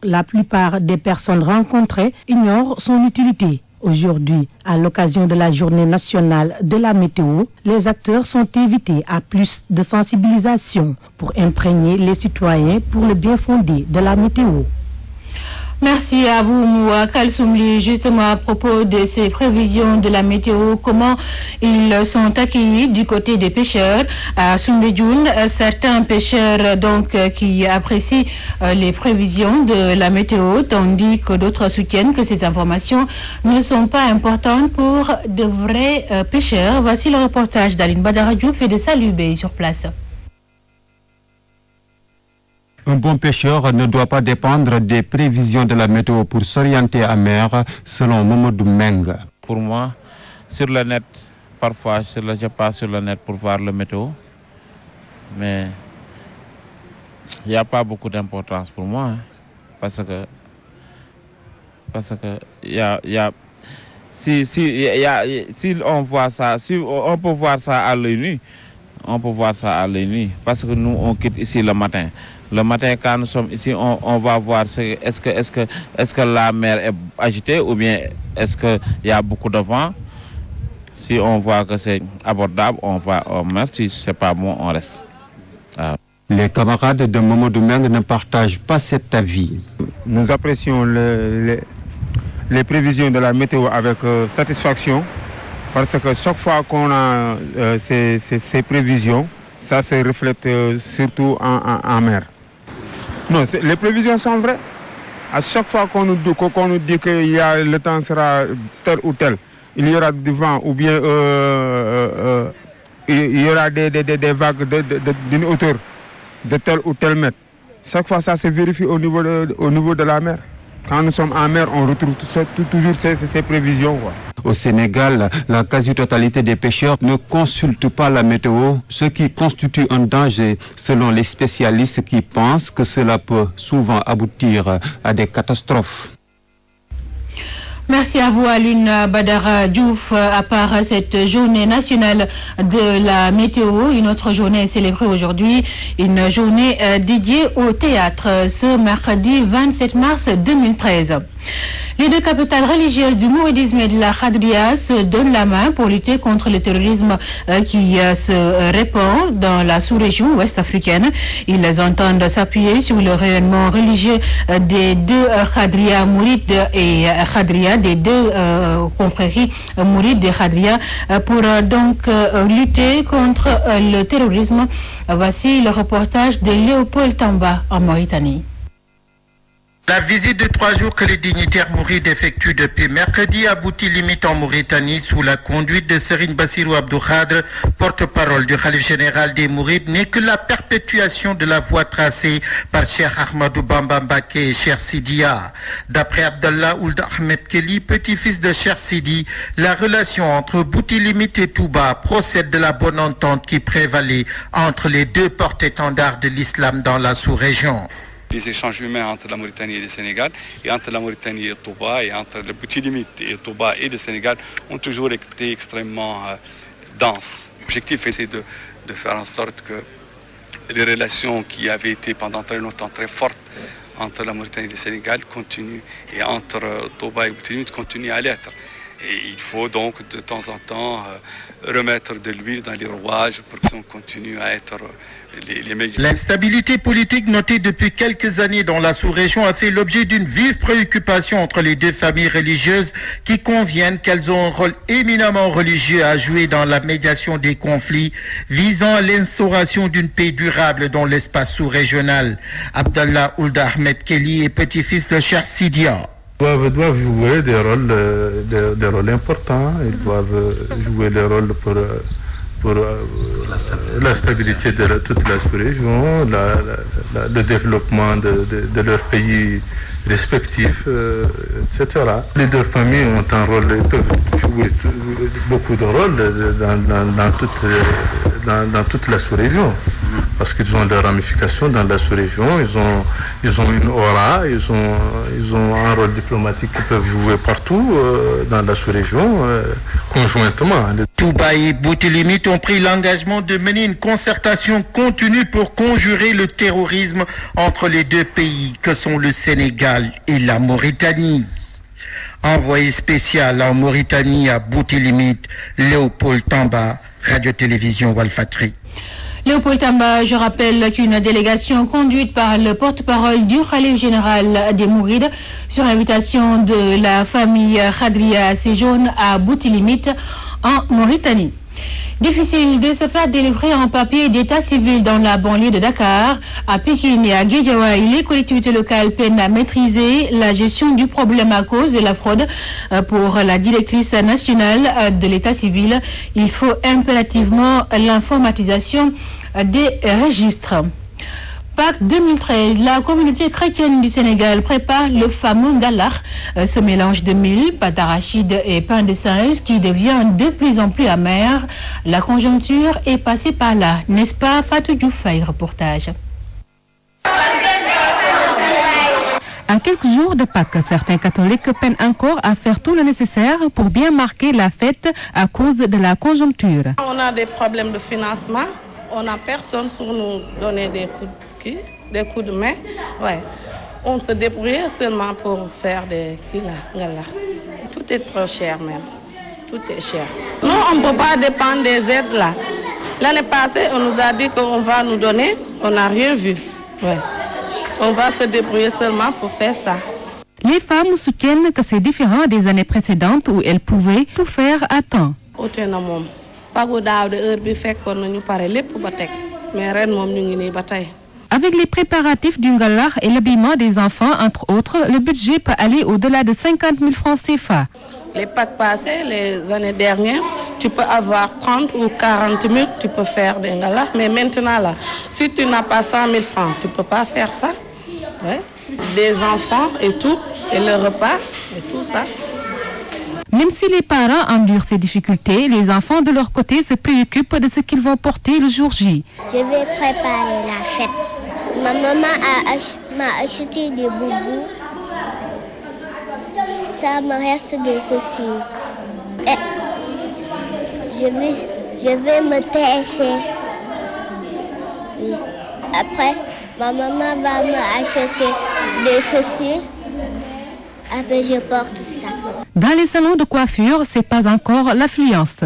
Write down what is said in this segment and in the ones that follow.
La plupart des personnes rencontrées ignorent son utilité. Aujourd'hui, à l'occasion de la journée nationale de la météo, les acteurs sont invités à plus de sensibilisation pour imprégner les citoyens pour le bien fondé de la météo. Merci à vous, Moua Kalsoumli. Justement, à propos de ces prévisions de la météo, comment ils sont accueillis du côté des pêcheurs à Soumbédioune. Certains pêcheurs qui apprécient les prévisions de la météo, tandis que d'autres soutiennent que ces informations ne sont pas importantes pour de vrais pêcheurs. Voici le reportage d'Aline Badara Diouf et de Salubé sur place. Un bon pêcheur ne doit pas dépendre des prévisions de la météo pour s'orienter à mer, selon Mamadou Meng. Pour moi, sur le net, parfois je passe sur le net pour voir la météo, mais il n'y a pas beaucoup d'importance pour moi, parce que si on voit ça, si on peut voir ça à l'œil nu, parce que nous on quitte ici le matin. Le matin, quand nous sommes ici, on va voir est-ce que la mer est agitée ou bien est-ce qu'il y a beaucoup de vent. Si on voit que c'est abordable, on va en mer. Si ce n'est pas bon, on reste. Les camarades de Mamadou Meng ne partagent pas cet avis. Nous apprécions les prévisions de la météo avec satisfaction parce que chaque fois qu'on a ces prévisions, ça se reflète surtout en mer. Non, les prévisions sont vraies. À chaque fois qu'on nous dit que le temps sera tel ou tel, il y aura du vent ou bien il y aura des vagues d'une hauteur de tel ou tel mètre. Chaque fois, ça se vérifie au niveau de la mer. Quand nous sommes en mer, on retrouve toujours ces prévisions. Au Sénégal, la quasi-totalité des pêcheurs ne consultent pas la météo, ce qui constitue un danger selon les spécialistes qui pensent que cela peut souvent aboutir à des catastrophes. Merci à vous, Aline Badara Diouf. À part cette journée nationale de la météo, une autre journée est célébrée aujourd'hui, une journée dédiée au théâtre, ce mercredi 27 mars 2013. Les deux capitales religieuses du mouridisme et de la Khadria se donnent la main pour lutter contre le terrorisme qui se répand dans la sous-région ouest africaine. Ils entendent s'appuyer sur le rayonnement religieux des deux Khadria mourides et Khadria, des deux confréries mourides et Khadria, pour donc lutter contre le terrorisme. Voici le reportage de Léopold Tamba en Mauritanie. La visite de 3 jours que les dignitaires mourides effectuent depuis mercredi aboutit limite en Mauritanie sous la conduite de Serigne Bassirou Abdou Khadre, porte-parole du Khalife général des Mourides, n'est que la perpétuation de la voie tracée par Cheikh Ahmadou Bamba Mbacké et Cheikh Sidiya. D'après Abdallah Ould Ahmed Kelly, petit-fils de Cheikh Sidi, la relation entre Bouti-Limite et Touba procède de la bonne entente qui prévalait entre les deux porte-étendards de l'islam dans la sous-région. Les échanges humains entre la Mauritanie et le Sénégal, et entre la Mauritanie et Touba, et entre le Bouti-Limite et Touba et le Sénégal, ont toujours été extrêmement denses. L'objectif c'est de faire en sorte que les relations qui avaient été pendant très longtemps très fortes entre la Mauritanie et le Sénégal continuent, et entre Touba et Bouti-Limite continuent à l'être. Et il faut donc de temps en temps remettre de l'huile dans les rouages pour qu'on continue à être les meilleurs. L'instabilité politique notée depuis quelques années dans la sous-région a fait l'objet d'une vive préoccupation entre les deux familles religieuses qui conviennent qu'elles ont un rôle éminemment religieux à jouer dans la médiation des conflits visant à l'instauration d'une paix durable dans l'espace sous-régional. Abdallah Ould Ahmed Kelly est petit-fils de Cheikh Sidiya. Doivent jouer des rôles importants. Ils doivent jouer des rôles pour la stabilité de toute la sous-région, le développement de leurs pays respectifs, etc. Les deux familles ont un rôle, ils peuvent jouer beaucoup de rôles dans toute la sous-région. parce qu'ils ont des ramifications dans la sous-région, ils ont une aura, ils ont un rôle diplomatique qu'ils peuvent jouer partout dans la sous-région, conjointement. Touba et Boutilimit ont pris l'engagement de mener une concertation continue pour conjurer le terrorisme entre les deux pays que sont le Sénégal et la Mauritanie. Envoyé spécial en Mauritanie à Boutilimit, Léopold Tamba, Radio-Télévision Walfatri. Léopold Tamba, je rappelle qu'une délégation conduite par le porte-parole du Khalif général des Mourides sur invitation de la famille Khadria séjourne à Boutilimit en Mauritanie. Difficile de se faire délivrer un papier d'état civil dans la banlieue de Dakar. À Pékin et à Guédiawaye, les collectivités locales peinent à maîtriser la gestion du problème à cause de la fraude. Pour la directrice nationale de l'état civil, il faut impérativement l'informatisation des registres. Pâques 2013, la communauté chrétienne du Sénégal prépare le fameux Ngalar, ce mélange de mil, pâte d'arachide et pain de singe qui devient de plus en plus amer. La conjoncture est passée par là, n'est-ce pas Fatou Dioufay, reportage. À quelques jours de Pâques, certains catholiques peinent encore à faire tout le nécessaire pour bien marquer la fête à cause de la conjoncture. On a des problèmes de financement, on n'a personne pour nous donner des coups de main. Ouais. On se débrouille seulement pour faire des Ngalar. Tout est trop cher même. Tout est cher. Non, on ne peut pas dépendre des aides là. L'année passée, on nous a dit qu'on va nous donner. On n'a rien vu. Ouais. On va se débrouiller seulement pour faire ça. Les femmes soutiennent que c'est différent des années précédentes où elles pouvaient tout faire à temps. Avec les préparatifs du Ngalar et l'habillement des enfants, entre autres, le budget peut aller au-delà de 50 000 francs CFA. Les Pâques passées, les années dernières, tu peux avoir 30 ou 40 000, tu peux faire des Ngalar. Mais maintenant, là, si tu n'as pas 100 000 francs, tu ne peux pas faire ça. Ouais. Des enfants et tout, et le repas et tout ça. Même si les parents endurent ces difficultés, les enfants de leur côté se préoccupent de ce qu'ils vont porter le jour J. Je vais préparer la fête. Ma maman m'a acheté des boubous. Ça me reste des chaussures. Et je vais me tesser. Oui. Après, ma maman va m'acheter des chaussures. Après, je porte ça. Dans les salons de coiffure, c'est pas encore l'affluence.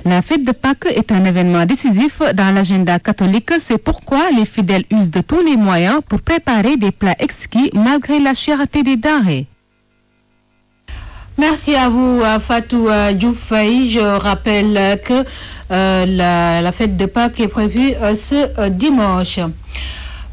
La fête de Pâques est un événement décisif dans l'agenda catholique. C'est pourquoi les fidèles usent de tous les moyens pour préparer des plats exquis malgré la cherté des denrées. Merci à vous, Fatou Dioufay. Je rappelle que la fête de Pâques est prévue ce dimanche.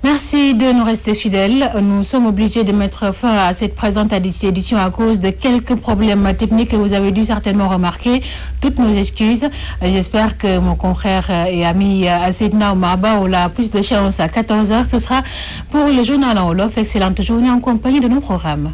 Merci de nous rester fidèles. Nous sommes obligés de mettre fin à cette présente édition à cause de quelques problèmes techniques que vous avez dû certainement remarquer. Toutes nos excuses. J'espère que mon confrère et ami Sidna Omaba aura plus de chance à 14h. Ce sera pour le journal en Wolof. Excellente journée en compagnie de nos programmes.